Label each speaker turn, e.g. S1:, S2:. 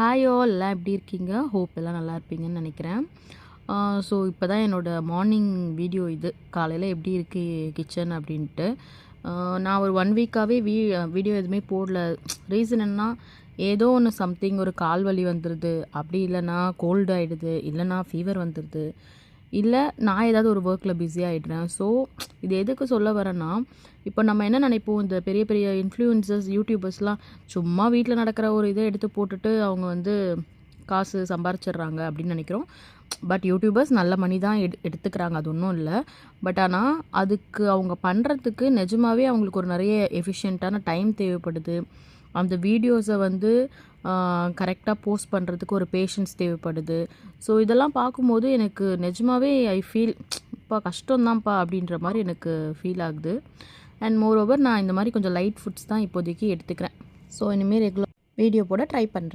S1: Hi all எல்லாம் எப்படி இருக்கீங்க? ஹோப் எல்லாம் நல்லா இருப்பீங்கன்னு நினைக்கிறேன். ஸோ இப்போ தான் என்னோடய மார்னிங் வீடியோ இது. காலையில் எப்படி இருக்குது கிச்சன் அப்படின்ட்டு. நான் ஒரு 1 வீக்காகவே வீடியோ எதுவுமே போடல. ரீசன் என்னன்னா, ஏதோ ஒன்று சம்திங் ஒரு கால் வலி வந்துடுது, அப்படி இல்லைன்னா கோல்டு ஆகிடுது, இல்லைன்னா ஃபீவர் வந்துடுது, இல்லை நான் ஏதாவது ஒரு ஒர்க்கில் பிஸி ஆகிடுறேன். ஸோ இது எதுக்கு சொல்ல வரேன்னா, இப்போ நம்ம என்ன நினைப்போம், இந்த பெரிய பெரிய இன்ஃப்ளூயன்சர்ஸ் யூடியூபர்ஸ்லாம் சும்மா வீட்டில் நடக்கிற ஒரு இதை எடுத்து போட்டுட்டு அவங்க வந்து காசு சம்பாரிச்சிடுறாங்க அப்படின்னு நினைக்கிறோம். பட் யூடியூபர்ஸ் நல்ல மணி தான் எடுத்துக்கிறாங்க, அது ஒன்றும் இல்லை. பட் ஆனால் அதுக்கு அவங்க பண்ணுறதுக்கு நிஜமாகவே அவங்களுக்கு ஒரு நிறைய எஃபிஷியண்ட்டான டைம் தேவைப்படுது. அந்த வீடியோஸை வந்து கரெக்டாக போஸ்ட் பண்ணுறதுக்கு ஒரு பேஷன்ஸ் தேவைப்படுது. ஸோ இதெல்லாம் பார்க்கும்போது எனக்கு நிஜமாகவே ஐ ஃபீல் இப்போ கஷ்டம்தான்ப்பா அப்படின்ற மாதிரி எனக்கு ஃபீல் ஆகுது. அண்ட் மோர் ஓவர் நான் இந்த மாதிரி கொஞ்சம் லைட் ஃபுட்ஸ் தான் இப்போதைக்கு எடுத்துக்கிறேன். ஸோ இனிமேல் ரெகுலர் வீடியோ போட ட்ரை பண்ணுறேன்.